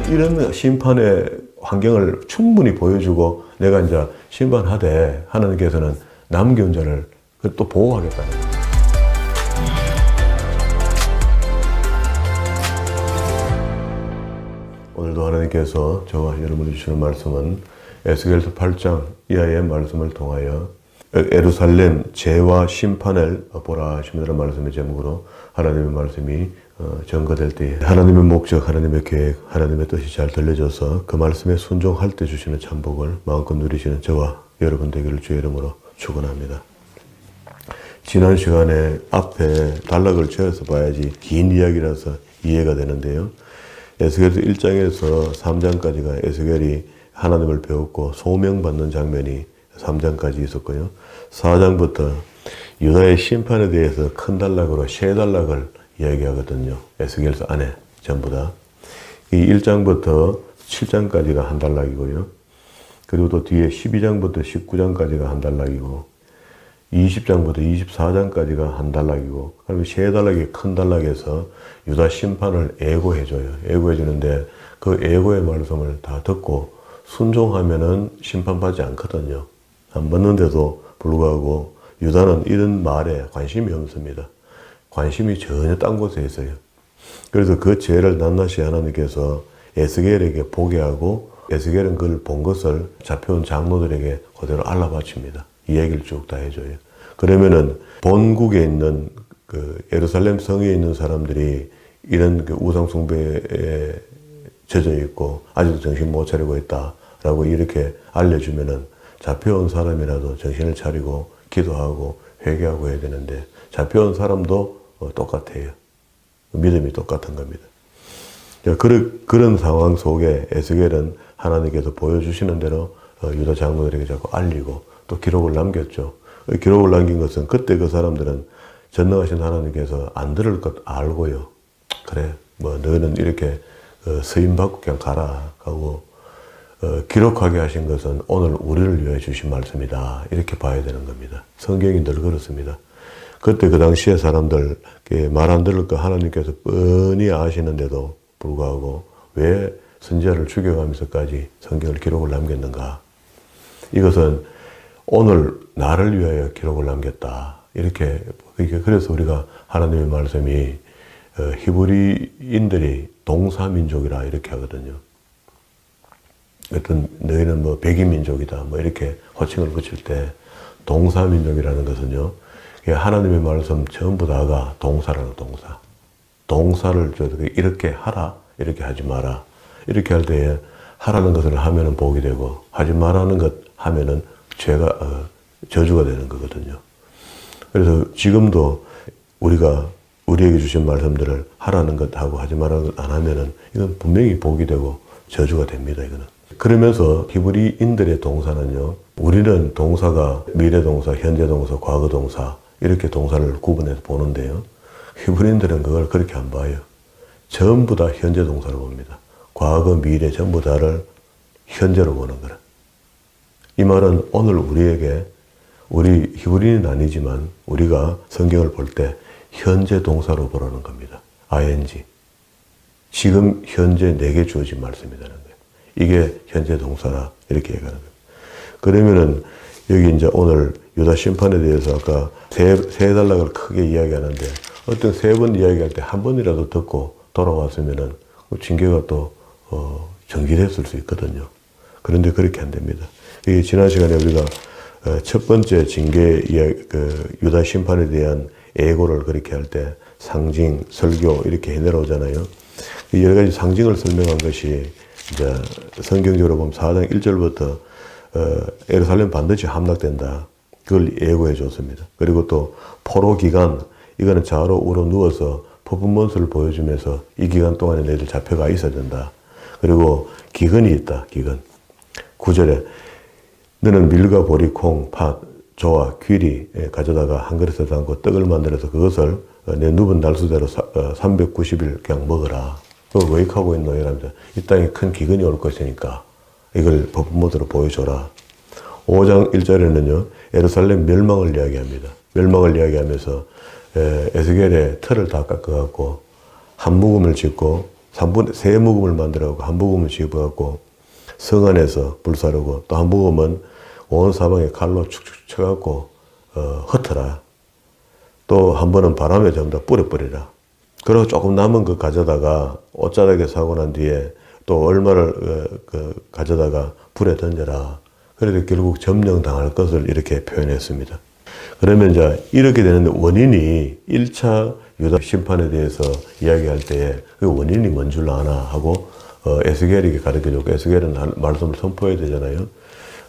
이런 심판의 환경을 충분히 보여주고 내가 이제 심판하되 하나님께서는 남겨온 자를 또 보호하겠다는 거예요. 오늘도 하나님께서 저와 여러분이 주시는 말씀은 에스겔서 8장 이하의 말씀을 통하여 예루살렘 죄와 심판을 보라 하시는 말씀의 제목으로 하나님의 말씀이 전가될 때 하나님의 목적, 하나님의 계획, 하나님의 뜻이 잘 들려져서 그 말씀에 순종할 때 주시는 참복을 마음껏 누리시는 저와 여러분 되기를 주의 이름으로 축원합니다. 지난 시간에 앞에 단락을 지어서 봐야지 긴 이야기라서 이해가 되는데요. 에스겔서 1장에서 3장까지가 에스겔이 하나님을 배웠고 소명받는 장면이 3장까지 있었고요. 4장부터 유다의 심판에 대해서 큰 단락으로 세 단락을 이야기하거든요. 에스겔서 안에 전부 다. 이 1장부터 7장까지가 한 단락이고요. 그리고 또 뒤에 12장부터 19장까지가 한 단락이고 20장부터 24장까지가 한 단락이고 그러면 세 단락이 큰 단락에서 유다 심판을 애고해줘요. 애고해주는데 그 애고의 말씀을 다 듣고 순종하면은 심판받지 않거든요. 안 받는데도 불구하고 유다는 이런 말에 관심이 없습니다. 관심이 전혀 딴 곳에 있어요. 그래서 그 죄를 낱낱이 하나님께서 에스겔에게 보게 하고 에스겔은 그걸 본 것을 잡혀온 장로들에게 그대로 알라바칩니다. 이 얘기를 쭉 다 해줘요. 그러면은 본국에 있는 그 예루살렘 성에 있는 사람들이 이런 그 우상 숭배에 젖어 있고 아직도 정신 못 차리고 있다라고 이렇게 알려주면은 잡혀온 사람이라도 정신을 차리고 기도하고 회개하고 해야 되는데 잡혀온 사람도 똑같아요. 믿음이 똑같은 겁니다. 그런 상황 속에 에스겔은 하나님께서 보여주시는 대로 유다 장로들에게 자꾸 알리고 또 기록을 남겼죠. 기록을 남긴 것은 그때 그 사람들은 전능하신 하나님께서 안 들을 것 알고요. 그래, 뭐 너는 이렇게 서임받고 그냥 가라 하고 기록하게 하신 것은 오늘 우리를 위해 주신 말씀이다. 이렇게 봐야 되는 겁니다. 성경이 늘 그렇습니다. 그때 그 당시에 사람들 말 안 들을 거 하나님께서 뻔히 아시는데도 불구하고 왜 선지자를 죽여가면서까지 성경을 기록을 남겼는가? 이것은 오늘 나를 위하여 기록을 남겼다. 이렇게 그래서 우리가 하나님의 말씀이 히브리인들이 동사민족이라 이렇게 하거든요. 어떤 너희는 뭐 백인민족이다 뭐 이렇게 호칭을 붙일 때 동사민족이라는 것은요. 하나님의 말씀 전부 다가 동사라는 동사. 동사를 이렇게 하라, 이렇게 하지 마라. 이렇게 할 때에 하라는 것을 하면은 복이 되고 하지 말라는 것 하면은 죄가 저주가 되는 거거든요. 그래서 지금도 우리가 우리에게 주신 말씀들을 하라는 것 하고 하지 말라는 것 안 하면은 이건 분명히 복이 되고 저주가 됩니다. 이거는. 그러면서 히브리인들의 동사는요. 우리는 동사가 미래 동사, 현재 동사, 과거 동사 이렇게 동사를 구분해서 보는데요. 히브리인들은 그걸 그렇게 안 봐요. 전부 다 현재 동사를 봅니다. 과거, 미래 전부 다를 현재로 보는 거라. 이 말은 오늘 우리에게 우리 히브리인은 아니지만 우리가 성경을 볼 때 현재 동사로 보라는 겁니다. ing. 지금 현재 내게 주어진 말씀이라는 거예요. 이게 현재 동사라 이렇게 얘기하는 거예요. 그러면은 여기 이제 오늘 유다 심판에 대해서 아까 세 단락을 크게 이야기하는데 어떤 세 번 이야기할 때 한 번이라도 듣고 돌아왔으면은 징계가 또 정지됐을 수 있거든요. 그런데 그렇게 안 됩니다. 이 지난 시간에 우리가 첫 번째 징계 유다 심판에 대한 예고를 그렇게 할 때 상징, 설교 이렇게 해내려오잖아요. 여러 가지 상징을 설명한 것이 이제 성경적으로 보면 4장 1절부터 예루살렘 반드시 함락된다. 그걸 예고해 줬습니다. 그리고 또 포로 기간, 이거는 좌로 우로 누워서 퍼포먼스를 보여주면서 이 기간 동안에 너희들 잡혀가 있어야 된다. 그리고 기근이 있다. 기근. 9절에 너는 밀과 보리, 콩, 팥, 조와 귀리 가져다가 한 그릇에 담고 떡을 만들어서 그것을 내 누분 날수대로 390일 그냥 먹어라. 그걸 왜 하고 있노? 이러면서 이 땅에 큰 기근이 올 것이니까 이걸 퍼포먼스로 보여줘라. 5장 1절에는요. 예루살렘 멸망을 이야기합니다. 멸망을 이야기하면서 에스겔의 틀을 다 깎아갖고 한 묵음을 짓고 세 모금을 만들어갖고 한 모금을 집어갖고 성 안에서 불사르고 또 한 모금은 온 사방에 칼로 축축 쳐갖고 흩어라. 또 한 번은 바람에 전부 다 뿌려버리라. 그리고 조금 남은 거 가져다가 옷자락에 사고 난 뒤에 또 얼마를 가져다가 불에 던져라. 그래도 결국 점령당할 것을 이렇게 표현했습니다. 그러면 이제 이렇게 되는데 원인이 1차 유다 심판에 대해서 이야기할 때에 그 원인이 뭔 줄 아나 하고 에스겔에게 가르쳐줬고 에스겔은 말씀을 선포해야 되잖아요.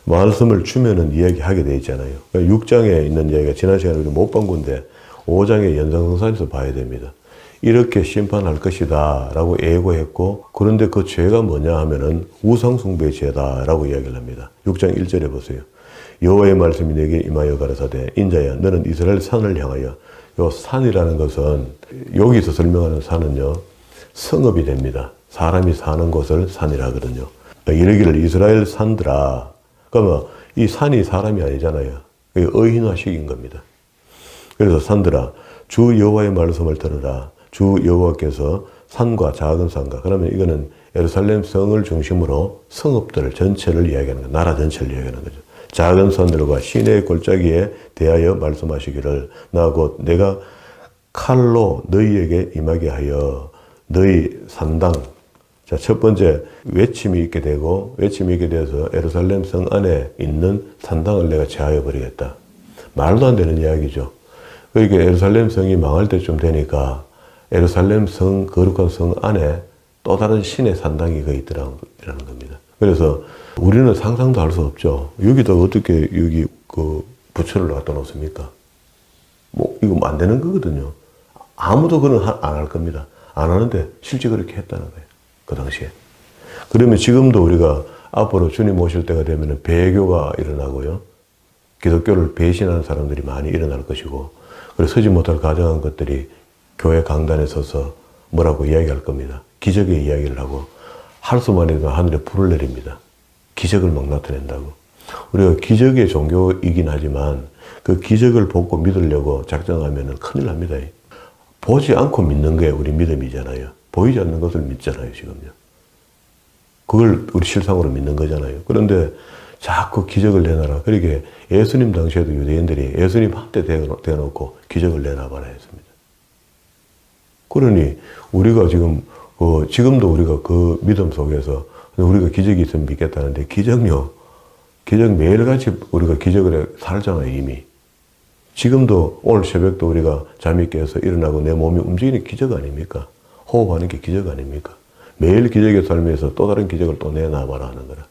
말씀을 주면은 이야기하게 돼 있잖아요. 6장에 있는 이야기가 지난 시간에 우리 못 본 건데 5장의 연장선상에서 봐야 됩니다. 이렇게 심판할 것이다 라고 예고했고 그런데 그 죄가 뭐냐 하면은 우상숭배의 죄다 라고 이야기를 합니다. 6장 1절에 보세요. 여호와의 말씀이 내게 임하여 가라사대 인자야 너는 이스라엘 산을 향하여 요 산이라는 것은 여기서 설명하는 산은요 성읍이 됩니다. 사람이 사는 곳을 산이라 하거든요. 이르기를 이스라엘 산들아 그러면 이 산이 사람이 아니잖아요. 의인화식인 겁니다. 그래서 산들아 주 여호와의 말씀을 들으라. 주 여호와께서 산과 작은 산과 그러면 이거는 예루살렘 성을 중심으로 성읍들 전체를 이야기하는 거예요. 나라 전체를 이야기하는 거죠. 작은 산들과 시내의 골짜기에 대하여 말씀하시기를 나 곧 내가 칼로 너희에게 임하게 하여 너희 산당 자, 첫 번째 외침이 있게 되고 외침이 있게 되어서 예루살렘 성 안에 있는 산당을 내가 제하여 버리겠다. 말도 안 되는 이야기죠. 그러니까 예루살렘 성이 망할 때쯤 되니까 예루살렘 성 거룩한 성 안에 또 다른 신의 산당이 그 있더라는 겁니다. 그래서 우리는 상상도 할 수 없죠. 여기다 어떻게 여기 그 부처를 갖다 놓습니까? 뭐 이거 안 되는 거거든요. 아무도 그런 안 할 겁니다. 안 하는데 실제 그렇게 했다는 거예요. 그 당시에. 그러면 지금도 우리가 앞으로 주님 오실 때가 되면 배교가 일어나고요. 기독교를 배신하는 사람들이 많이 일어날 것이고 그리고 서지 못할 가정한 것들이 교회 강단에 서서 뭐라고 이야기할 겁니다. 기적의 이야기를 하고 할 수만 해도 하늘에 불을 내립니다. 기적을 막 나타낸다고. 우리가 기적의 종교이긴 하지만 그 기적을 보고 믿으려고 작정하면 큰일 납니다. 보지 않고 믿는 게 우리 믿음이잖아요. 보이지 않는 것을 믿잖아요, 지금요. 그걸 우리 실상으로 믿는 거잖아요. 그런데 자꾸 기적을 내놔라. 그러게 예수님 당시에도 유대인들이 예수님 한때 대놓고 기적을 내놔봐라 했습니다. 그러니 우리가 지금 지금도 우리가 그 믿음 속에서 우리가 기적이 있으면 믿겠다는데 기적요. 기적 매일같이 우리가 기적을 살잖아요, 이미. 지금도 오늘 새벽도 우리가 잠이 깨서 일어나고 내 몸이 움직이는 기적 아닙니까? 호흡하는 게 기적 아닙니까? 매일 기적의 삶에서 또 다른 기적을 또 내놔봐라 하는 거라.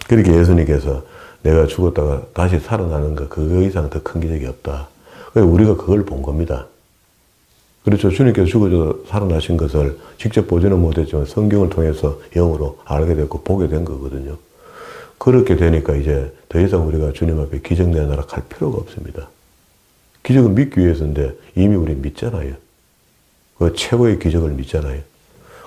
그렇게 예수님께서 내가 죽었다가 다시 살아나는 거 그거 이상 더 큰 기적이 없다. 그래서 우리가 그걸 본 겁니다. 그렇죠. 주님께서 죽어서 살아나신 것을 직접 보지는 못했지만 성경을 통해서 영으로 알게 됐고 보게 된 거거든요. 그렇게 되니까 이제 더 이상 우리가 주님 앞에 기적 내놔라 할 필요가 없습니다. 기적은 믿기 위해서인데 이미 우리 믿잖아요. 그 최고의 기적을 믿잖아요.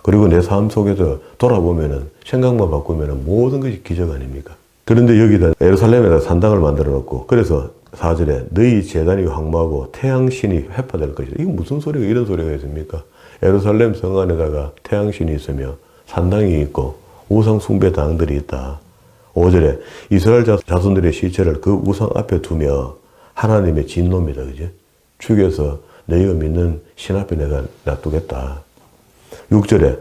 그리고 내 삶 속에서 돌아보면은 생각만 바꾸면은 모든 것이 기적 아닙니까? 그런데 여기다 예루살렘에다 산당을 만들어 놓고 그래서 4절에 너희 제단이 황무하고 태양신이 회파될 것이다. 이게 무슨 소리가 이런 소리가 있습니까? 예루살렘 성 안에다가 태양신이 있으며 산당이 있고 우상 숭배 당들이 있다. 5절에 이스라엘 자손들의 시체를 그 우상 앞에 두며 하나님의 진노입니다. 그죠? 죽여서 너희가 믿는 신 앞에 내가 놔두겠다. 6절에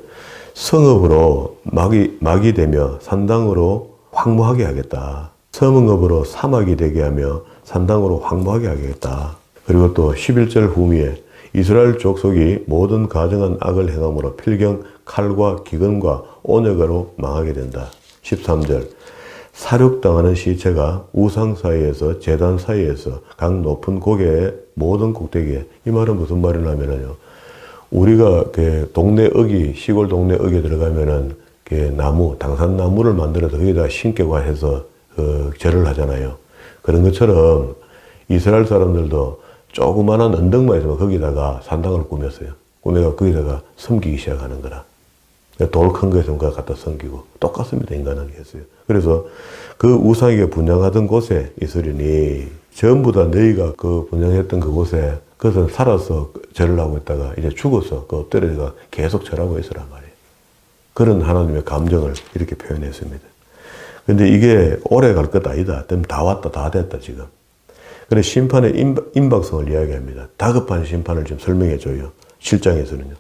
성읍으로 막이 되며 산당으로 황무하게 하겠다. 성읍으로 사막이 되게 하며 산당으로 황무하게 하겠다. 그리고 또 11절 후미에 이스라엘 족속이 모든 가정한 악을 행함으로 필경 칼과 기근과 온역으로 망하게 된다. 13절 사륙당하는 시체가 우상 사이에서 제단 사이에서 각 높은 고개의 모든 꼭대기에 이 말은 무슨 말이냐면요. 우리가 그 동네 어기 시골 동네 어기에 들어가면은 그 나무 당산나무를 만들어서 거기다 신격화 해서 절을 하잖아요. 그런 것처럼 이스라엘 사람들도 조그마한 언덕만 있으면 거기다가 산당을 꾸몄어요. 꾸며가 거기다가 섬기기 시작하는 거라. 돌 큰 거에서 그거 갖다 섬기고 똑같습니다. 인간하게 했어요. 그래서 그 우상에게 분양하던 곳에 이스라엘이 전부 다 너희가 그 분양했던 그곳에 그것은 살아서 절을 하고 있다가 이제 죽어서 그 엎드려가 계속 절하고 있으란 말이에요. 그런 하나님의 감정을 이렇게 표현했습니다. 근데 이게 오래 갈 것 아니다. 다 왔다, 다 됐다, 지금. 그래, 심판의 임박성을 이야기합니다. 다급한 심판을 지금 설명해 줘요. 7장에서는요.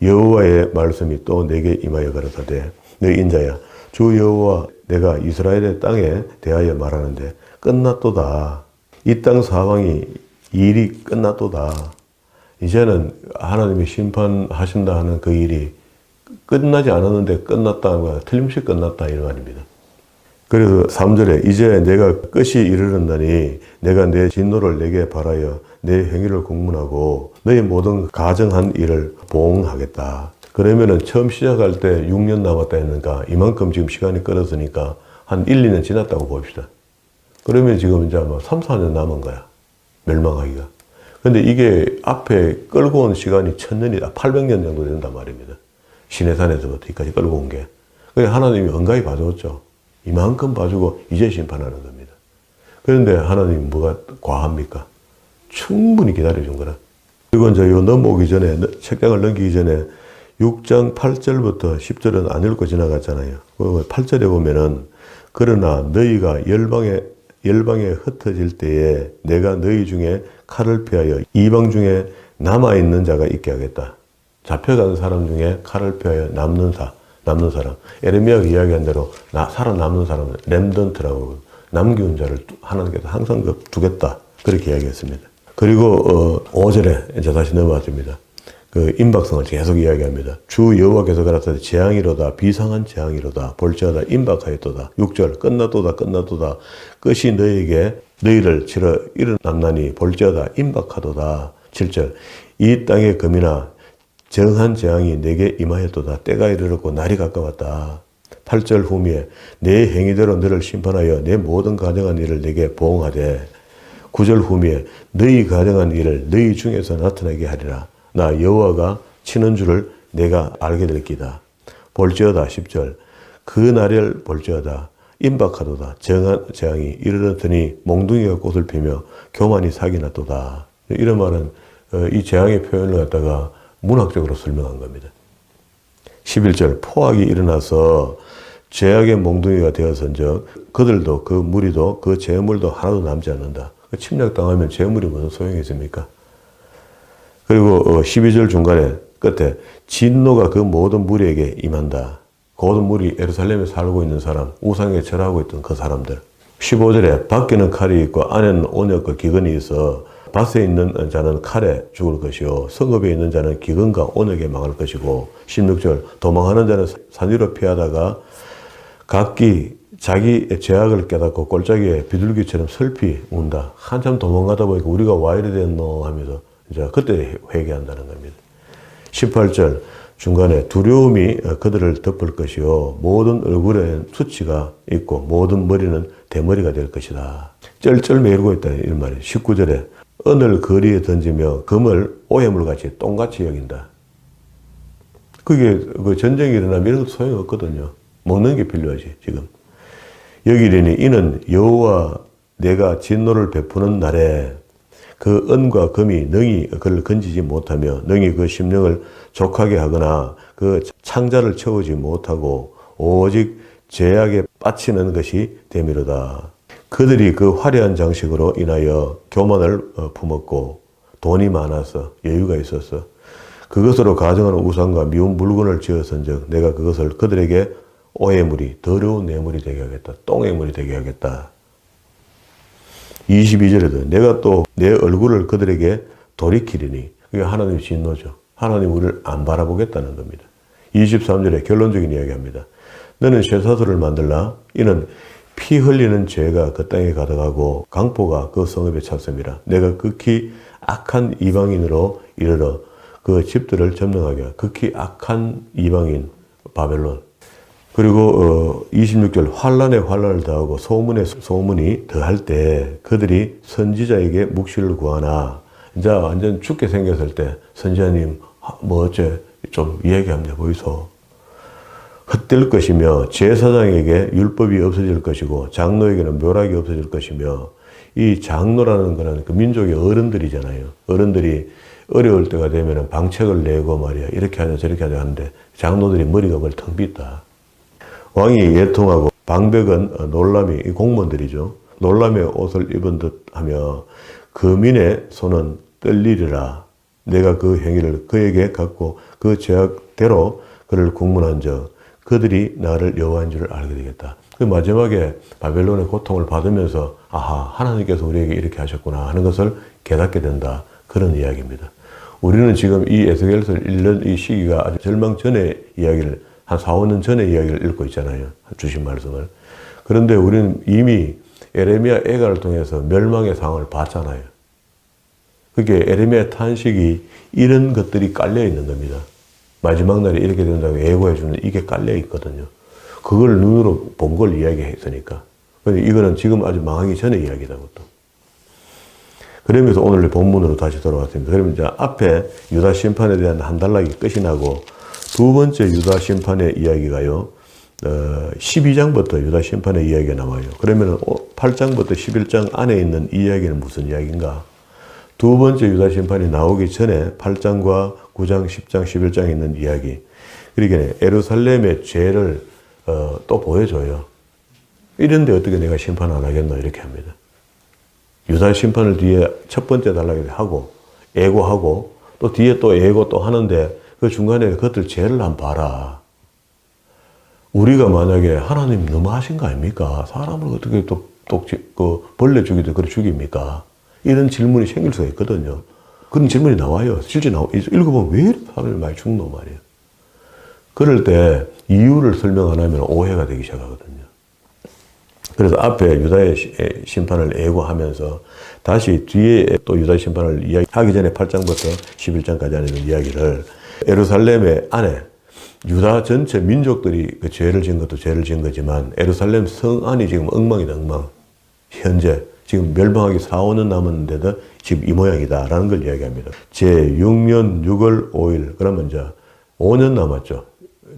여호와의 말씀이 또 내게 임하여 가라사대, 너 인자야, 주 여호와 내가 이스라엘의 땅에 대하여 말하는데 끝났도다. 이 땅 사방이 일이 끝났도다. 이제는 하나님이 심판하신다 하는 그 일이 끝나지 않았는데 끝났다는 거야. 틀림없이 끝났다 이 말입니다. 그래서 3절에 이제 내가 끝이 이르렀나니 내가 내 진노를 내게 발하여 내 행위를 공문하고 너희 모든 가정한 일을 보응하겠다. 그러면은 처음 시작할 때 6년 남았다 했는가 이만큼 지금 시간이 끌었으니까 한 1, 2년 지났다고 봅시다. 그러면 지금 이제 뭐 3, 4년 남은 거야. 멸망하기가. 근데 이게 앞에 끌고 온 시간이 1000년이다. 800년 정도 된단 말입니다. 시내산에서부터 여기까지 끌고 온 게. 그래서 하나님이恩가히 봐줬죠. 이만큼 봐주고 이제 심판하는 겁니다. 그런데 하나님 뭐가 과합니까? 충분히 기다려준 거라. 그리고 이제 요 넘어오기 전에, 책장을 넘기기 전에 6장 8절부터 10절은 안 읽고 지나갔잖아요. 8절에 보면은 그러나 너희가 열방에 흩어질 때에 내가 너희 중에 칼을 피하여 이방 중에 남아있는 자가 있게 하겠다. 잡혀간 사람 중에 칼을 피하여 남는 사람. 에레미야가 이야기한 대로 살아남는 사람은 렘던트라고 남기운 자를 하나님께서 항상 두겠다. 그렇게 이야기했습니다. 그리고 5절에 이제 다시 넘어왔습니다. 그 임박성을 계속 이야기합니다. 주 여호와께서 가라사대 재앙이로다 비상한 재앙이로다 볼지어다 임박하였도다. 6절 끝났도다 끝이 너희를 치러 일어났나니 볼지어다 임박하도다. 7절 이 땅의 금이나 정한 재앙이 내게 임하였도다. 때가 이르렀고 날이 가까웠다. 8절 후미에 내 행위대로 너를 심판하여 내 모든 가정한 일을 내게 보응하되 9절 후미에 너희 가정한 일을 너희 중에서 나타나게 하리라. 나 여호와가 치는 줄을 내가 알게 될 기다. 볼지어다 10절 그 날을 볼지어다 임박하도다. 정한 재앙이 이르렀더니 몽둥이가 꽃을 피며 교만이 사기 났도다. 이런 말은 이 재앙의 표현을 갖다가 문학적으로 설명한 겁니다. 11절 포악이 일어나서 죄악의 몽둥이가 되어선즉 그들도 그 무리도 그 재물도 하나도 남지 않는다. 침략당하면 재물이 무슨 소용이 있습니까? 그리고 12절 중간에 끝에 진노가 그 모든 무리에게 임한다. 그 모든 무리 예루살렘에 살고 있는 사람, 우상에 절하고 있던 그 사람들. 15절에 밖에는 칼이 있고 안에는 온역과 기근이 있어 밭에 있는 자는 칼에 죽을 것이요 성읍에 있는 자는 기근과 온역에 망할 것이고 16절 도망하는 자는 산 위로 피하다가 각기 자기 죄악을 깨닫고 골짜기에 비둘기처럼 슬피 운다. 한참 도망가다 보니까 우리가 와 이래 됐노 하면서 이제 그때 회개한다는 겁니다. 18절 중간에 두려움이 그들을 덮을 것이요 모든 얼굴에 수치가 있고 모든 머리는 대머리가 될 것이다. 쩔쩔 매르고 있다 이런 말이에요. 19절에 은을 거리에 던지며 금을 오해물같이 똥같이 여긴다. 그게 그 전쟁이 일어나면 이런 것도 소용없거든요. 먹는 게 필요하지 지금. 여기려니 이는 여호와 내가 진노를 베푸는 날에 그 은과 금이 능히 그를 건지지 못하며 능히 그 심령을 족하게 하거나 그 창자를 채우지 못하고 오직 죄악에 빠치는 것이 되미로다. 그들이 그 화려한 장식으로 인하여 교만을 품었고 돈이 많아서 여유가 있어서 그것으로 가정하는 우상과 미운 물건을 지었은즉 내가 그것을 그들에게 오해물이 더러운 뇌물이 되게 하겠다. 똥해물이 되게 하겠다. 22절에도 내가 또 내 얼굴을 그들에게 돌이키리니 그게 하나님의 진노죠. 하나님 우리를 안 바라보겠다는 겁니다. 23절에 결론적인 이야기합니다. 너는 쇠사슬을 만들라. 이는 피 흘리는 죄가 그 땅에 가득하고 강포가 그 성읍에 찼음이라. 내가 극히 악한 이방인으로 이르러 그 집들을 점령하게. 극히 악한 이방인 바벨론. 그리고 26절 환란에 환란을 더하고 소문에 소문이 더할 때 그들이 선지자에게 묵시를 구하나. 이제 완전 죽게 생겼을 때 선지자님 뭐 어째 좀 이야기합니다. 보이소. 헛될 것이며 제사장에게 율법이 없어질 것이고 장로에게는 묘락이 없어질 것이며 이 장로라는 거는 그 민족의 어른들이잖아요. 어른들이 어려울 때가 되면 방책을 내고 말이야. 이렇게 하자 저렇게 하자 하는데 장로들이 머리가 벌 텅 빗다. 왕이 예통하고 방백은 놀람이 공무원들이죠. 놀람의 옷을 입은 듯 하며 거민의 손은 떨리리라. 내가 그 행위를 그에게 갖고 그 죄악대로 그를 국문한 적 그들이 나를 여호와인 줄 알게 되겠다. 그 마지막에 바벨론의 고통을 받으면서 아하 하나님께서 우리에게 이렇게 하셨구나 하는 것을 깨닫게 된다. 그런 이야기입니다. 우리는 지금 이 에스겔서 1년 이 시기가 아주 절망 전의 이야기를 한 4, 5년 전의 이야기를 읽고 있잖아요. 주신 말씀을. 그런데 우리는 이미 에레미야 애가를 통해서 멸망의 상황을 봤잖아요. 그게 에레미야 탄식이 이런 것들이 깔려 있는 겁니다. 마지막 날에 이렇게 된다고 예고해 주는 이게 깔려 있거든요. 그걸 눈으로 본 걸 이야기했으니까. 근데 이거는 지금 아주 망하기 전의 이야기다, 그것도. 그러면서 오늘 본문으로 다시 돌아왔습니다. 그러면 이제 앞에 유다 심판에 대한 한 단락이 끝이 나고 두 번째 유다 심판의 이야기가요. 12장부터 유다 심판의 이야기가 나와요. 그러면 8장부터 11장 안에 있는 이 이야기는 무슨 이야기인가? 두 번째 유다 심판이 나오기 전에 8장과 9장, 10장, 11장에 있는 이야기. 그러니까 예루살렘의 죄를 또 보여줘요. 이런데 어떻게 내가 심판 안 하겠노? 이렇게 합니다. 유다 심판을 뒤에 첫 번째 단락에 하고 예고하고 또 뒤에 또 예고 또 하는데 그 중간에 그것들 죄를 한번 봐라. 우리가 만약에 하나님 너무하신 거 아닙니까? 사람을 어떻게 그 벌레 죽이듯 그래 죽입니까? 이런 질문이 생길 수가 있거든요. 그런 질문이 나와요. 실제 읽어보면 왜 이렇게 사람이 많이 죽노 말이에요. 그럴 때 이유를 설명 안 하면 오해가 되기 시작하거든요. 그래서 앞에 유다의 심판을 예고하면서 다시 뒤에 또 유다의 심판을 이야기하기 전에 8장부터 11장까지 하는 이야기를 예루살렘의 안에 유다 전체 민족들이 그 죄를 지은 것도 죄를 지은 거지만 예루살렘 성 안이 지금 엉망이다, 엉망. 현재 지금 멸망하기 4, 5년 남았는데도 지금 이 모양이다라는 걸 이야기합니다. 제 6년 6월 5일 그러면 이제 5년 남았죠.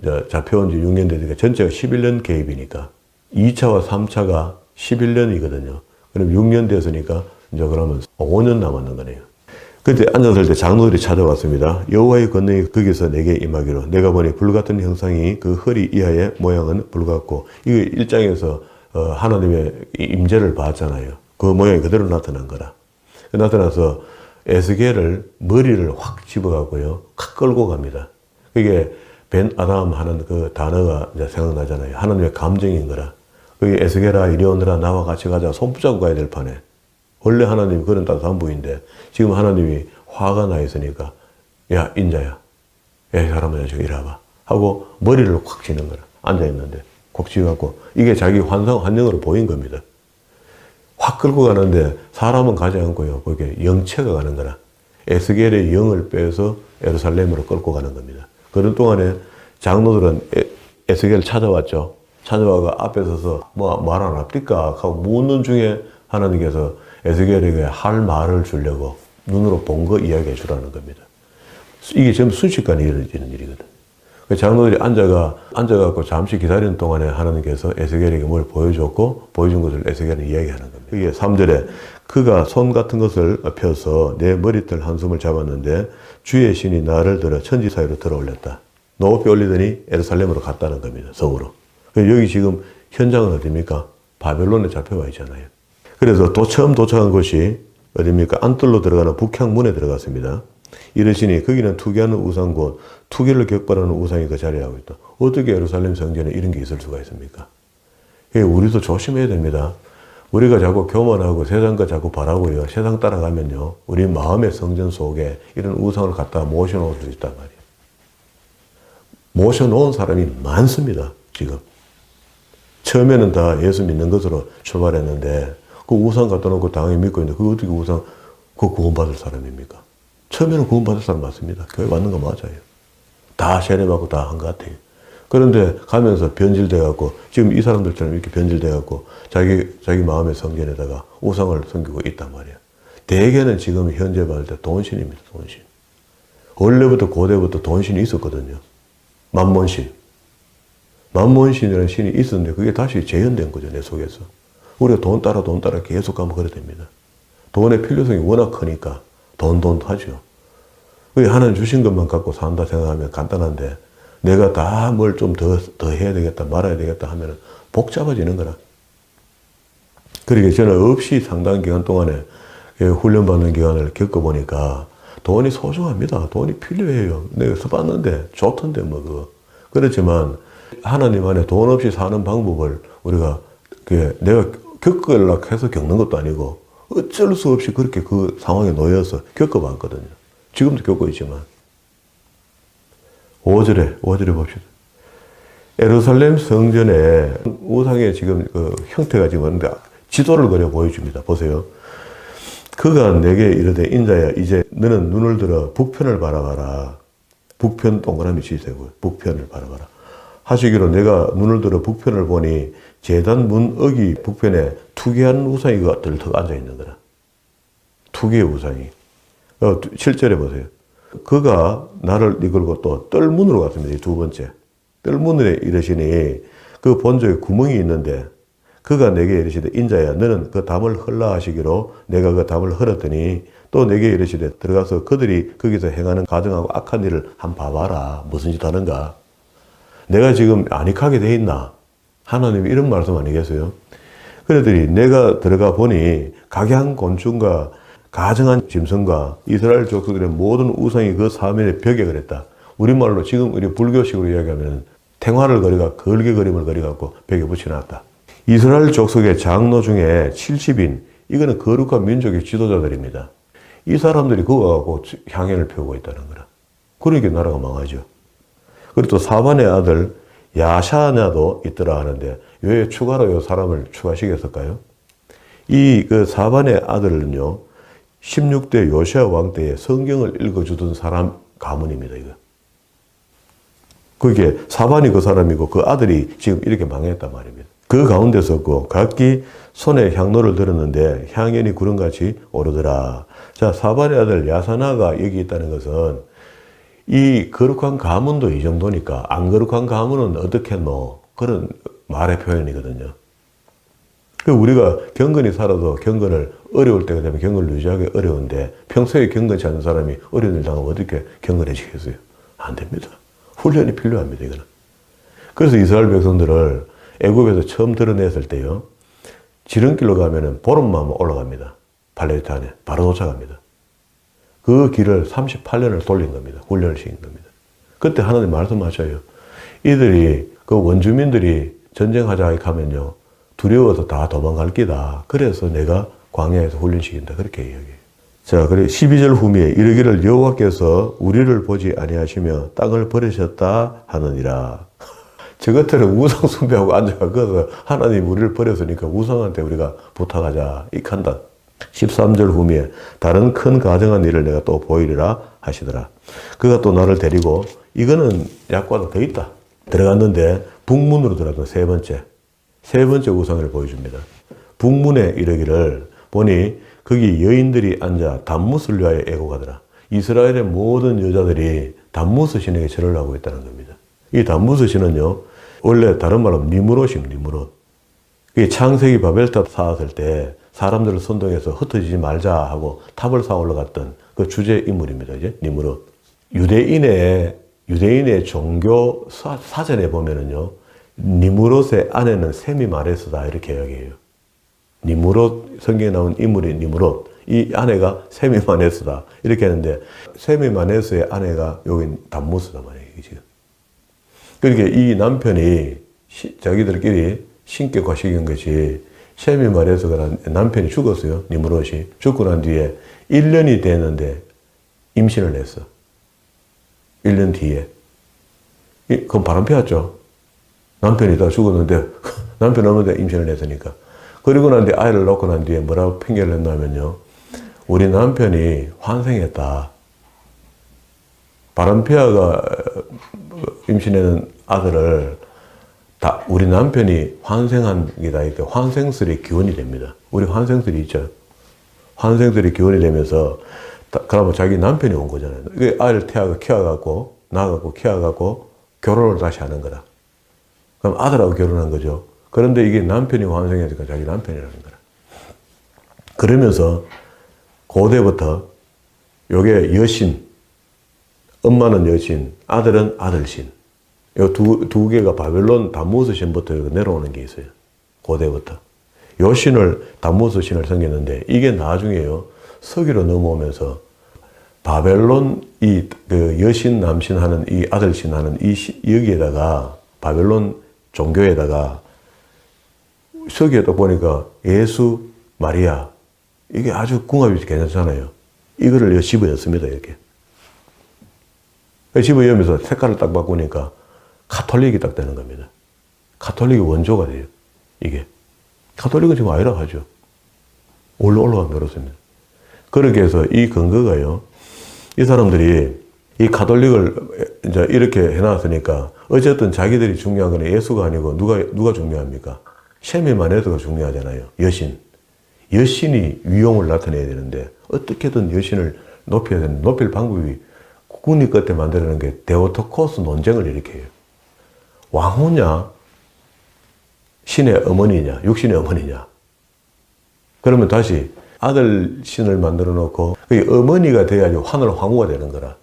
이제 잡혀온 지 6년 되니까 전체가 11년 개입이니까 2차와 3차가 11년이거든요. 그럼 6년 됐으니까 이제 그러면 5년 남았는 거네요. 그때 앉았을 때 장로들이 찾아왔습니다. 여호와의 권능이 거기서 내게 임하기로 내가 보니 불같은 형상이 그 허리 이하의 모양은 불같고 이거 1장에서 하나님의 임재를 봤잖아요. 그 모양이 그대로 나타난 거라. 나타나서 에스겔을 머리를 확 집어가고요. 확 끌고 갑니다. 그게 벤 아담 하는 그 단어가 이제 생각나잖아요. 하나님의 감정인 거라. 그게 에스겔아 이리 오너라 나와 같이 가자. 손 붙잡고 가야 될 판에. 원래 하나님이 그런 따뜻한 분인데 지금 하나님이 화가 나 있으니까 야 인자야. 야 사람아 저기 이리 와봐. 하고 머리를 확 치는 거라. 앉아있는데 콕 쥐어갖고 이게 자기 환영으로 보인 겁니다. 확 끌고 가는데 사람은 가지 않고요. 그게 영체가 가는 거라. 에스겔의 영을 빼서 예루살렘으로 끌고 가는 겁니다. 그런 동안에 장로들은 에스겔을 찾아왔죠. 찾아와서 앞에 서서 뭐 말 안 합니까? 하고 묻는 중에 하나님께서 에스겔에게 할 말을 주려고 눈으로 본 거 이야기해 주라는 겁니다. 이게 전부 순식간에 이루어지는 일이거든. 장로들이 앉아갖고 잠시 기다리는 동안에 하나님께서 에스겔에게 뭘 보여줬고 보여준 것을 에스겔은 이야기하는 겁니다. 이게 3절에 그가 손 같은 것을 펴서 내 머리털 한숨을 잡았는데 주의 신이 나를 들어 천지 사이로 들어올렸다. 높이 올리더니 예루살렘으로 갔다는 겁니다. 성으로. 여기 지금 현장은 어디입니까? 바벨론에 잡혀와 있잖아요. 그래서 처음 도착한 곳이 어디입니까? 안뜰로 들어가는 북향문에 들어갔습니다. 이르시니 거기는 투기하는 우상 곧 투기를 격발하는 우상이 그 자리에 하고 있다. 어떻게 예루살렘 성전에 이런 게 있을 수가 있습니까? 우리도 조심해야 됩니다. 우리가 자꾸 교만하고 세상과 자꾸 바라고요. 세상 따라가면요. 우리 마음의 성전 속에 이런 우상을 갖다 모셔놓을 수 있단 말이에요. 모셔놓은 사람이 많습니다. 지금. 처음에는 다 예수 믿는 것으로 출발했는데 그 우상 갖다 놓고 당연히 믿고 있는데 그거 어떻게 우상 그거 구원받을 사람입니까? 처음에는 구원받을 사람 맞습니다. 교회 왔는 거 맞아요. 다 세례받고 다 한 것 같아요. 그런데 가면서 변질돼갖고 지금 이 사람들처럼 이렇게 변질돼갖고 자기 마음의 성전에다가 우상을 섬기고 있단 말이에요. 대개는 지금 현재 봤을 때 돈신입니다. 돈신. 원래부터 고대부터 돈신이 있었거든요. 만몬신. 만몬신이라는 신이 있었는데 그게 다시 재현된 거죠. 내 속에서. 우리가 돈 따라 계속 가면 그래 됩니다. 돈의 필요성이 워낙 크니까 돈 하죠. 하나님 주신 것만 갖고 산다 생각하면 간단한데 내가 다 뭘 좀 더 해야 되겠다 말아야 되겠다 하면 복잡해지는 거라. 그러니까 저는 없이 상당 기간 동안에 훈련받는 기간을 겪어보니까 돈이 소중합니다. 돈이 필요해요. 내가 써봤는데 좋던데 뭐 그거. 그렇지만 하나님 안에 돈 없이 사는 방법을 우리가 내가 겪으려고 해서 겪는 것도 아니고 어쩔 수 없이 그렇게 그 상황에 놓여서 겪어봤거든요. 지금도 겪고 있지만 5절에 봅시다. 예루살렘 성전의 우상의 지금 그 형태가 지금 지도를 그려 보여줍니다. 보세요. 그가 내게 이르되 인자야 이제 너는 눈을 들어 북편을 바라봐라. 북편 동그라미 치세요. 북편을 바라봐라. 하시기로 내가 눈을 들어 북편을 보니 제단 문 어기 북편에 투기한 우상이가 들턱 앉아 있는 거라. 투기의 우상이. 7절에 보세요. 그가 나를 이끌고 또 뜰문으로 갔습니다. 두 번째. 뜰문에 이르시니 그 본조에 구멍이 있는데 그가 내게 이르시되 인자야 너는 그 담을 헐라 하시기로 내가 그 담을 헐었더니 또 내게 이르시되 들어가서 그들이 거기서 행하는 가증하고 악한 일을 한번 봐봐라. 무슨 짓 하는가. 내가 지금 아닉하게 돼 있나. 하나님이 이런 말씀 아니겠어요? 그러더니 내가 들어가 보니 각양 곤충과 가증한 짐승과 이스라엘 족속들의 모든 우상이 그 사면의 벽에 그랬다. 우리말로 지금 우리 불교식으로 이야기하면 탱화를 그려가 걸개 그림을 그려갖고 벽에 붙여놨다. 이스라엘 족속의 장로 중에 70인 이거는 거룩한 민족의 지도자들입니다. 이 사람들이 그거 갖고 향연을 펴고 있다는 거라. 그러니까 나라가 망하죠. 그리고 또 사반의 아들 야샤냐도 있더라 하는데 왜 추가로 이 사람을 추가시켰을까요? 이 그 사반의 아들은요 16대 요시아 왕 때에 성경을 읽어주던 사람 가문입니다. 이거. 그게 사반이 그 사람이고 그 아들이 지금 이렇게 망했단 말입니다. 그 가운데서 각기 손에 향로를 들었는데 향연이 구름같이 오르더라. 자, 사반의 아들 야사나가 여기 있다는 것은 이 거룩한 가문도 이 정도니까 안 거룩한 가문은 어떻겠노? 그런 말의 표현이거든요. 우리가 경건히 살아도 경건을 어려울 때가 되면 경건을 유지하기 어려운데 평소에 경건치 않은 사람이 어려운 일 당하면 어떻게 경건해지겠어요? 안 됩니다. 훈련이 필요합니다. 이거는. 그래서 이스라엘 백성들을 애굽에서 처음 드러냈을 때요. 지름길로 가면은 보름만 올라갑니다. 팔레스타인에 바로 도착합니다. 그 길을 38년을 돌린 겁니다. 훈련을 시킨 겁니다. 그때 하나님 말씀하셔요. 이들이 그 원주민들이 전쟁하자 하면요. 두려워서 다 도망갈 기다. 그래서 내가 광야에서 훈련시킨다. 그렇게 이야기해요. 자, 그래 12절 후미에 이르기를 여호와께서 우리를 보지 아니하시며 땅을 버리셨다 하느니라. 저것들은 우상 숭배하고 앉아가 그래서 하나님 우리를 버렸으니까 우상한테 우리가 부탁하자. 이칸다. 13절 후미에 다른 큰 가증한 일을 내가 또 보이리라 하시더라. 그가 또 나를 데리고 이거는 약과도 더 있다. 들어갔는데 북문으로 들어갔던 세 번째 우상을 보여줍니다. 북문에 이르기를 보니 거기 여인들이 앉아 담무스를 위하여 애곡하더라. 이스라엘의 모든 여자들이 담무스 신에게 절을 하고 있다는 겁니다. 이 담무스 신은요, 원래 다른 말로 니무롯입니다. 니무롯. 창세기 바벨탑 쌓았을 때 사람들을 선동해서 흩어지지 말자 하고 탑을 쌓아 올라갔던 그 주제 인물입니다. 이제 니무롯. 유대인의 종교 사전에 보면은요, 니무롯의 아내는 셈이 마레스다 이렇게 이야기해요. 니무롯 성경에 나온 인물이 니무롯, 이 아내가 셈이 마레스다 이렇게 하는데 셈이 마레스의 아내가 여긴 담무스다 말이에요. 지금. 그러니까 이 남편이 자기들끼리 신께 과시킨 것이 셈이 마레스가 남편이 죽었어요. 니무롯이 죽고 난 뒤에 1년이 됐는데 임신을 했어. 1년 뒤에. 그건 바람피웠죠. 남편이 다 죽었는데 남편 없는데 임신을 했으니까. 그리고 난 뒤에 아이를 낳고 난 뒤에 뭐라고 핑계를 냈냐면요. 우리 남편이 환생했다. 바람피아가 임신하는 아들을 다 우리 남편이 환생한 게다 이렇게 환생설의 기원이 됩니다. 우리 환생설이 있죠. 환생설의 기원이 되면서 그러면 자기 남편이 온 거잖아요. 아이를 키워갖고 낳아갖고 키워갖고 결혼을 다시 하는 거다. 그럼 아들하고 결혼한 거죠. 그런데 이게 남편이 환생이니까 자기 남편이라는 거라. 그러면서 고대부터 요게 여신, 엄마는 여신, 아들은 아들신. 요 두 개가 바벨론 다무스 신부터 내려오는 게 있어요. 고대부터. 요 신을, 다무스 신을 섬겼는데 이게 나중에요. 서기로 넘어오면서 바벨론 그 여신, 남신 하는 이 아들신 하는 여기에다가 바벨론 종교에다가 서기에 또 보니까 예수, 마리아 이게 아주 궁합이 괜찮잖아요. 이거를 집어였습니다. 이렇게. 집어여면서 색깔을 딱 바꾸니까 가톨릭이 딱 되는 겁니다. 가톨릭이 원조가 돼요. 이게. 가톨릭은 지금 아니라고 하죠. 올라가면 그렇습니다. 그렇게 해서 이 근거가요. 이 사람들이 이 가톨릭을 이제 이렇게 해놨으니까 어쨌든 자기들이 중요한 건 예수가 아니고 누가 중요합니까? 셈이 마네드가 중요하잖아요. 여신. 여신이 위용을 나타내야 되는데 어떻게든 여신을 높여야 되는데 높일 방법이 국군이 끝에 만들어낸 게 데오토코스 논쟁을 일으켜요. 왕후냐? 신의 어머니냐? 육신의 어머니냐? 그러면 다시 아들 신을 만들어 놓고 그 어머니가 돼야지 하늘 황후가 되는 거라.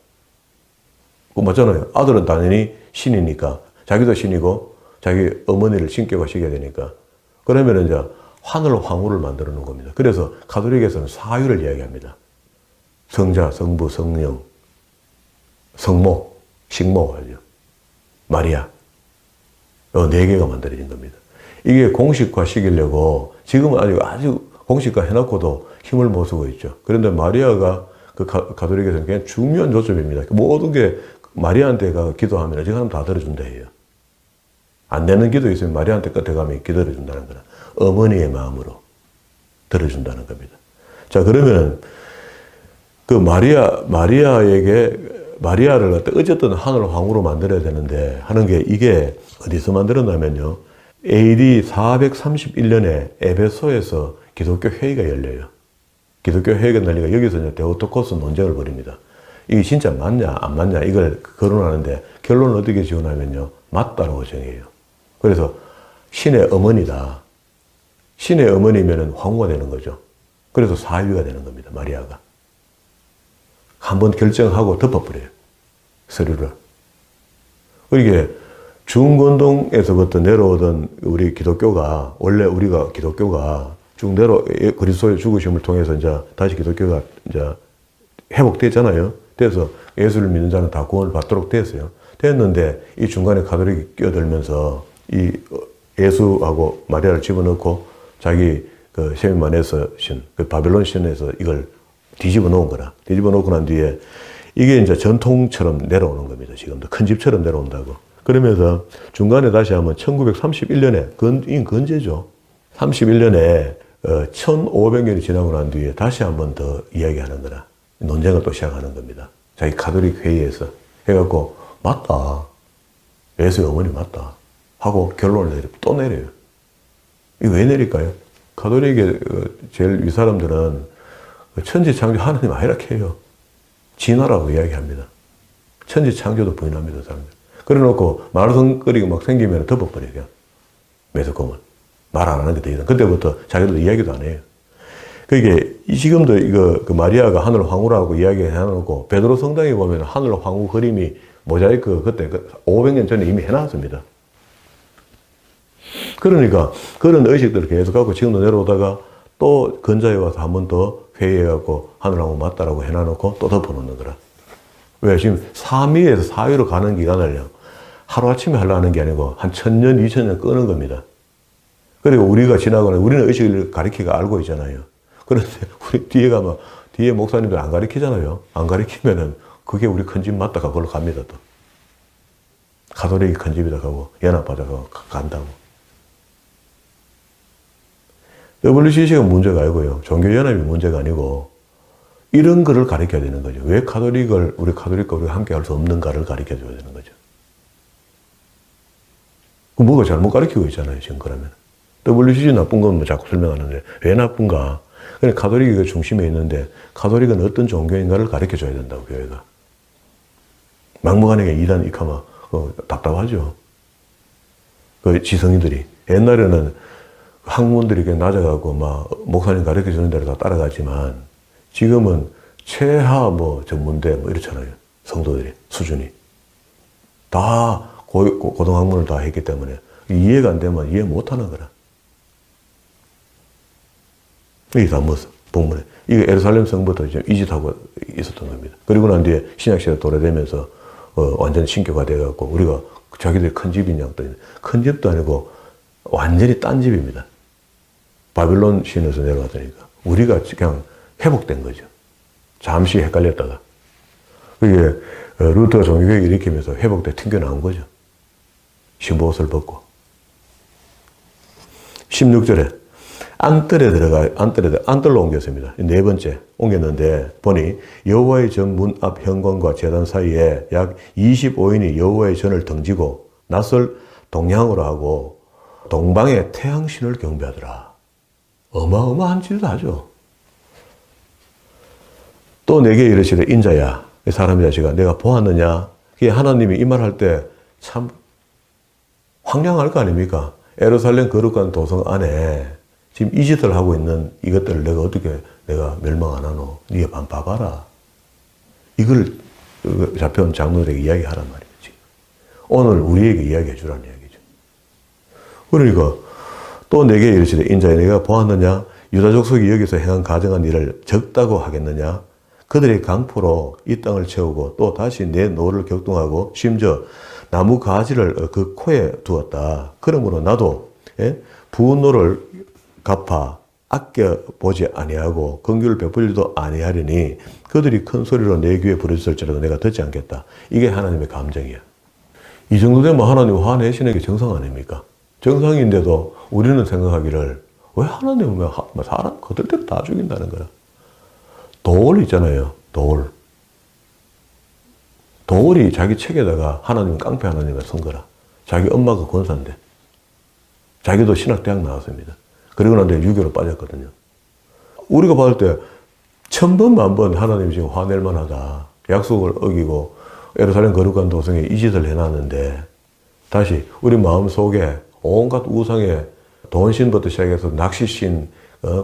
그거 맞잖아요. 아들은 당연히 신이니까 자기도 신이고 자기 어머니를 신격화 시켜야 되니까 그러면 이제 하늘 황후를 만들어 놓은 겁니다. 그래서 가톨릭에서는 사유를 이야기합니다. 성자, 성부, 성령, 성모, 식모 하죠. 마리아. 요 네 개가 만들어진 겁니다. 이게 공식화 시키려고 지금은 아주 공식화 해놓고도 힘을 못 쓰고 있죠. 그런데 마리아가 그 가톨릭에서는 그냥 중요한 요점입니다. 모든 게 마리아한테 가 기도하면 저 사람 다 들어준다 해요. 안 되는 기도 있으면 마리아한테 끝에 가면 기다려준다는 거라. 어머니의 마음으로 들어준다는 겁니다. 자, 그러면 그 마리아를 갖다 어쨌든 하늘 황후로 만들어야 되는데 하는 게 이게 어디서 만들었냐면요. AD 431년에 에베소에서 기독교 회의가 열려요. 기독교 회의가 열리니까 여기서 이제 데오토코스 논쟁을 벌입니다. 이게 진짜 맞냐 안 맞냐 이걸 거론하는데 결론은 어떻게 지어냐면요. 맞다라고 정해요. 그래서 신의 어머니다. 신의 어머니면은 황후가 되는 거죠. 그래서 사위가 되는 겁니다. 마리아가. 한번 결정하고 덮어버려요. 서류를. 이게 중건동에서부터 내려오던 우리 기독교가 원래 우리가 기독교가 쭉 그리스도의 죽으심을 통해서 이제 다시 기독교가 이제 회복됐잖아요. 그래서 예수를 믿는 자는 다 구원을 받도록 됐어요. 됐는데 이 중간에 가톨릭이 끼어들면서 이 예수하고 마리아를 집어넣고 자기 그 셈만에서 신, 그 바벨론 신에서 이걸 뒤집어 놓은 거라. 뒤집어 놓고 난 뒤에 이게 이제 전통처럼 내려오는 겁니다. 지금도 큰 집처럼 내려온다고. 그러면서 중간에 다시 한번 1931년에, 이 건재죠. 31년에 1500년이 지나고 난 뒤에 다시 한번 더 이야기하는 거라. 논쟁을 또 시작하는 겁니다. 자기 가톨릭 회의에서. 해갖고, 맞다. 예수의 어머니 맞다. 하고 결론을 또 내려요. 이거 왜 내릴까요? 가톨릭의 제일 위 사람들은 천지창조 하나님 아니라 해요. 진화라고 이야기합니다. 천지창조도 부인합니다, 사람들. 그래 놓고 말썽거리가 막 생기면 덮어버려요, 그냥. 매스컴은. 말 안 하는 게 더 이상. 그때부터 자기들도 이야기도 안 해요. 그게 지금도 그 마리아가 하늘 황후라고 이야기 해놓고 베드로 성당에 보면 하늘 황후 그림이 모자이크 그때 500년 전에 이미 해놨습니다. 그러니까 그런 의식들을 계속 갖고 지금도 내려오다가 또 근자에 와서 한 번 더 회의해갖고 하늘하고 맞다라고 해놔놓고 또 덮어놓는 거라. 왜? 지금 삼위에서 사위로 가는 기간을요. 하루아침에 하려는 게 아니고 한 1000년, 2000년 끄는 겁니다. 그리고 우리가 지나거나 우리는 의식을 가리키가 알고 있잖아요. 그런데 우리 뒤에 가면 뒤에 목사님들 안 가리키잖아요. 안 가리키면은 그게 우리 큰 집 맞다 그걸로 갑니다 또. 가톨릭이 큰 집이다 가고 연합하자고 간다고. WCC가 문제가 아니고요. 종교연합이 문제가 아니고 이런 거를 가르쳐야 되는 거죠. 왜 우리 가톨릭과 우리가 함께 할 수 없는가를 가르쳐 줘야 되는 거죠. 그 뭐가 잘못 가르치고 있잖아요, 지금 그러면. WCC 나쁜 건 뭐 자꾸 설명하는데 왜 나쁜가? 그냥 가톨릭이 그 중심에 있는데 가톨릭은 어떤 종교인가를 가르쳐 줘야 된다고, 교회가. 막무가내게 이단 이카마 답답하죠. 그 지성인들이. 옛날에는 학문들이 그냥 낮아가고 막 목사님 가르쳐 주는 대로 다 따라갔지만 지금은 최하 뭐 전문대 뭐 이렇잖아요. 성도들이 수준이. 다 고등학문을 다 했기 때문에 이해가 안 되면 이해 못 하는 거라. 이게 다 뭐, 본문에. 이게 예루살렘 성부터 이제 이짓하고 있었던 겁니다. 그리고 난 뒤에 신약시대 도래되면서 완전 신교가 돼갖고 우리가 자기들이 큰 집이냐 했더니 큰 집도 아니고 완전히 딴 집입니다. 바빌론 신에서 내려왔다니까. 우리가 그냥 회복된 거죠. 잠시 헷갈렸다가. 그게 루터가 종교개혁 일으키면서 회복돼 튕겨나온 거죠. 신부옷을 벗고. 16절에 안뜰로 옮겼습니다. 네 번째 옮겼는데 보니 여호와의 전 문 앞 현관과 제단 사이에 약 25인이 여호와의 전을 던지고 낯을 동양으로 하고 동방의 태양신을 경배하더라. 어마어마한 짓을 하죠. 또 내게 이르시되 인자야, 사람의 자식아, 내가 보았느냐? 그게 하나님이 이 말 할 때 참 황량할 거 아닙니까? 예루살렘 거룩한 도성 안에 지금 이 짓을 하고 있는 이것들을 내가 어떻게 내가 멸망 안 하노? 네가 반 봐봐라. 이걸 잡혀온 장로들에게 이야기하란 말이지. 오늘 우리에게 이야기해 주라는 이야기죠. 그러니까 또 내게 이르시되 인자야, 내가 보았느냐? 유다 족속이 여기서 행한 가증한 일을 적다고 하겠느냐? 그들의 강포로 이 땅을 채우고 또 다시 내 노를 격동하고 심지어 나무 가지를 그 코에 두었다. 그러므로 나도 분노를 갚아 아껴보지 아니하고 긍휼을 베풀지도 아니하리니 그들이 큰 소리로 내 귀에 부르짖을지라도 내가 듣지 않겠다. 이게 하나님의 감정이야. 이 정도 되면 하나님 화내시는 게 정상 아닙니까? 정상인데도 우리는 생각하기를 왜 하나님은 사람 거들대로 다 죽인다는 거야. 돌 있잖아요. 돌이 자기 책에다가 하나님은 깡패 하나님을 쓴 거라. 자기 엄마가 권사인데. 자기도 신학대학 나왔습니다. 그리고 난 뒤에 유교로 빠졌거든요. 우리가 봤을 때 1000번 만번 하나님이 지금 화낼 만하다. 약속을 어기고 예루살렘 거룩한 도성에 이 짓을 해놨는데 다시 우리 마음속에 온갖 우상의 돈신부터 시작해서 낚시신,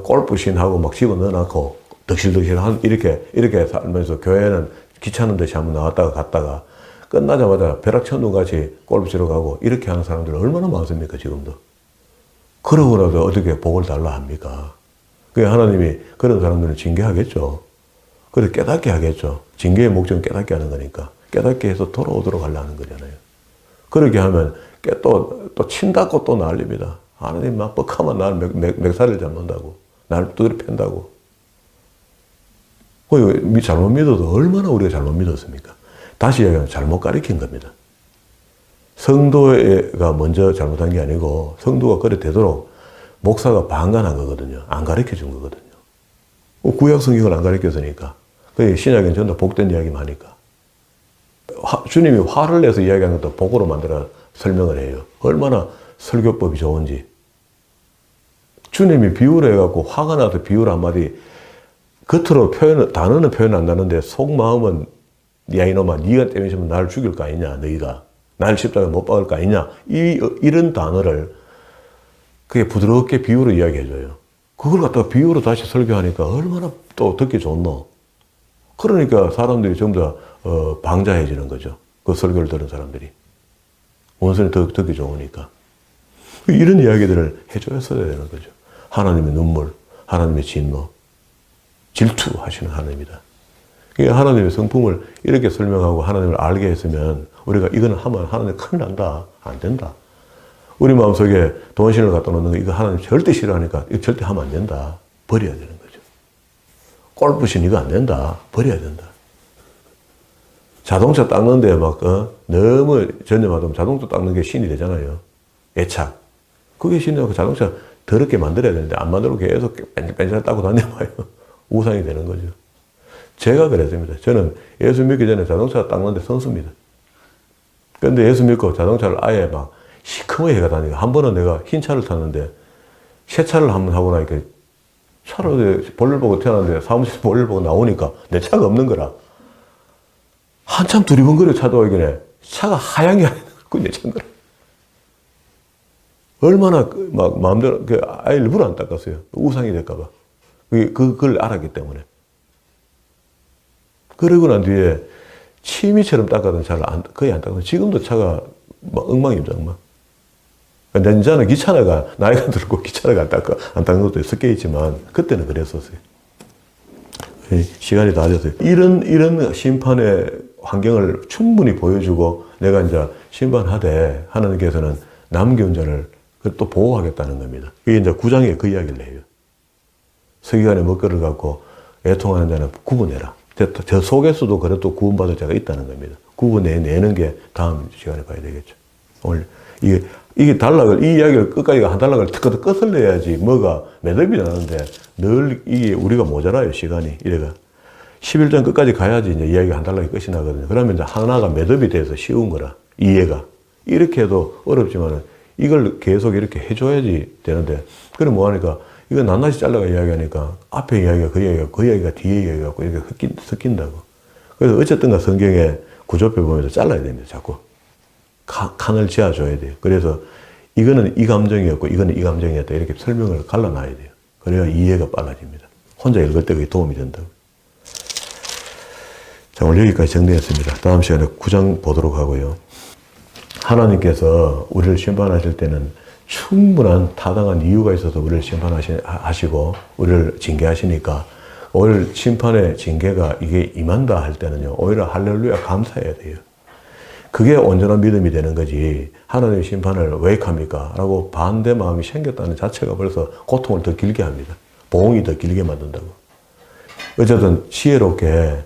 골프신하고 막 집어넣어놓고 덕실덕실한 이렇게 살면서 교회는 귀찮은 듯이 한번 나왔다가 갔다가 끝나자마자 벼락천둥같이 골프 치러 가고 이렇게 하는 사람들 얼마나 많습니까 지금도. 그러고라도 어떻게 복을 달라 합니까? 그게 하나님이 그런 사람들은 징계하겠죠. 그래서 깨닫게 하겠죠. 징계의 목적은 깨닫게 하는 거니까. 깨닫게 해서 돌아오도록 하려는 거잖아요. 그렇게 하면 또 친다고 또 난립니다. 하나님 막 뻑하면 나를 맥살을 잡는다고. 나를 두드려 팬다고. 잘못 믿어도 얼마나 우리가 잘못 믿었습니까? 다시 얘기하면 잘못 가르친 겁니다. 성도가 먼저 잘못한 게 아니고 성도가 그래 되도록 목사가 방관한 거거든요. 안 가르쳐 준 거거든요. 구약 성경을 안 가르쳤으니까. 신약은 전부 복된 이야기만 하니까. 주님이 화를 내서 이야기하는 것도 복으로 만들어 설명을 해요. 얼마나 설교법이 좋은지. 주님이 비유를 해갖고 화가 나서 비유를 한마디 겉으로 단어는 표현 안 나는데 속마음은 야 이놈아 네가 때문에 나를 죽일 거 아니냐 너희가 나를 십자가에 못 박을 거 아니냐 이런 단어를 그게 부드럽게 비유로 이야기해줘요. 그걸 갖다가 비유로 다시 설교하니까 얼마나 또 듣기 좋노. 그러니까 사람들이 전부 다 방자해지는 거죠. 그 설교를 들은 사람들이. 원선이 더 듣기 좋으니까. 이런 이야기들을 해줘야 되는 거죠. 하나님의 눈물, 하나님의 진노, 질투하시는 하나님이다. 하나님의 성품을 이렇게 설명하고 하나님을 알게 했으면 우리가 이거는 하면 하나님 큰일 난다. 안 된다. 우리 마음속에 돈신을 갖다 놓는 거 이거 하나님 절대 싫어하니까 이거 절대 하면 안 된다. 버려야 되는 거죠. 골프신 이거 안 된다. 버려야 된다. 자동차 닦는데 막 너무 전념하면 자동차 닦는 게 신이 되잖아요. 애착. 그게 신이라고 자동차 더럽게 만들어야 되는데 안 만들고 계속 뺀질뺀질 닦고 다녀봐요. 우상이 되는 거죠. 제가 그랬습니다. 저는 예수 믿기 전에 자동차 닦는데 선수입니다. 그런데 예수 믿고 자동차를 아예 막 시커멓게 해가 다니까 한 번은 내가 흰 차를 탔는데 세차를 한번 하고 나니까 차로 볼일 보고 태어났는데 사무실 볼일 보고 나오니까 내 차가 없는 거라. 한참 두리번거려 찾아오기 전에 차가 하얀 게 아니고 내 차인 거라. 얼마나 막 마음대로 아예 일부러 안 닦았어요. 우상이 될까봐. 그걸 알았기 때문에. 그러고 난 뒤에 취미처럼 닦아도 거의 안 닦아요. 지금도 차가 막 엉망입니다, 엉망. 이제는 귀찮아가, 나이가 들고 귀찮아가 안 닦는 것도 섞여 있지만, 그때는 그랬었어요. 시간이 다 돼서요. 이런 심판의 환경을 충분히 보여주고, 내가 이제 심판하되, 하나님께서는 남겨온 자를 또 보호하겠다는 겁니다. 그게 이제 9장에 그 이야기를 해요. 서기관의 먹거리를 갖고 애통하는 자는 구분해라. 저 속에서도 그래도 구원받을 자가 있다는 겁니다. 구분해내는 게 다음 시간에 봐야 되겠죠. 오늘 이게 단락을, 이 이야기를 끝까지 한 단락을 tı커덕 끝을 내야지 뭐가 매듭이 나는데 늘 이게 우리가 모자라요, 시간이. 이래가. 11장 끝까지 가야지 이제 이야기가 한 단락이 끝이 나거든요. 그러면 이제 하나가 매듭이 돼서 쉬운 거라, 이해가. 이렇게 해도 어렵지만은 이걸 계속 이렇게 해줘야지 되는데, 그럼 뭐하니까, 이거 낱낱이 잘라가 이야기하니까 앞에 이야기가 그 이야기가 뒤에 이야기가 이렇게 섞인다고. 그래서 어쨌든가 성경의 구조표 보면서 잘라야 됩니다, 자꾸. 칸을 지어줘야 돼요. 그래서 이거는 이 감정이었고 이거는 이 감정이었다, 이렇게 설명을 갈라놔야 돼요. 그래야 이해가 빨라집니다. 혼자 읽을 때 그게 도움이 된다고. 자, 오늘 여기까지 정리했습니다. 다음 시간에 9장 보도록 하고요. 하나님께서 우리를 심판하실 때는 충분한 타당한 이유가 있어서 우리를 심판하시고 우리를 징계하시니까, 오히려 심판의 징계가 이게 임한다 할 때는요, 오히려 할렐루야 감사해야 돼요. 그게 온전한 믿음이 되는 거지, 하나님의 심판을 왜 합니까? 라고 반대 마음이 생겼다는 자체가 벌써 고통을 더 길게 합니다. 보응이 더 길게 만든다고. 어쨌든 지혜롭게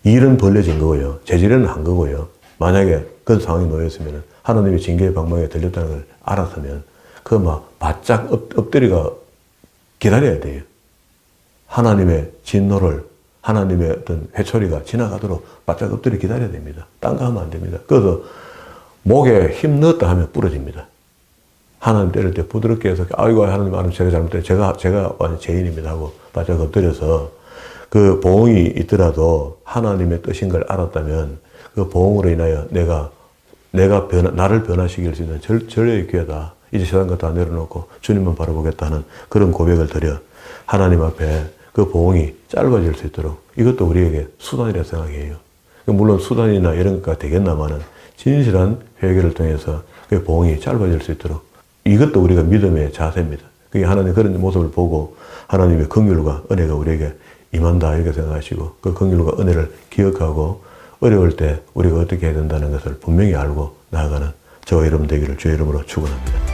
일은 벌려진 거고요. 재질은 한 거고요. 만약에 그런 상황이 놓였으면, 하나님의 징계의 방망이에 들렸다는 걸 알았으면 바짝 엎드리가 기다려야 돼요. 하나님의 진노를, 하나님의 어떤 회초리가 지나가도록 바짝 엎드려 기다려야 됩니다. 딴 거 하면 안 됩니다. 그래서 목에 힘 넣었다 하면 부러집니다. 하나님 때릴 때 부드럽게 해서, 아이고, 하나님, 제가 잘못했어요. 제가 완전 죄인입니다 하고 바짝 엎드려서, 그 보응이 있더라도 하나님의 뜻인 걸 알았다면, 그 보응으로 인하여 나를 변화시킬 수 있는 절의 기회다. 이제 세상 것 다 내려놓고 주님만 바라보겠다는 그런 고백을 드려 하나님 앞에 그 보응이 짧아질 수 있도록, 이것도 우리에게 수단이라 생각해요. 물론 수단이나 이런 것가 되겠나마는 진실한 회개를 통해서 그 보응이 짧아질 수 있도록, 이것도 우리가 믿음의 자세입니다. 그게 하나님 그런 모습을 보고 하나님의 긍휼과 은혜가 우리에게 임한다 이렇게 생각하시고, 그 긍휼과 은혜를 기억하고 어려울 때 우리가 어떻게 해야 된다는 것을 분명히 알고 나아가는 저와 여러분 되기를 주의 이름으로 축원합니다.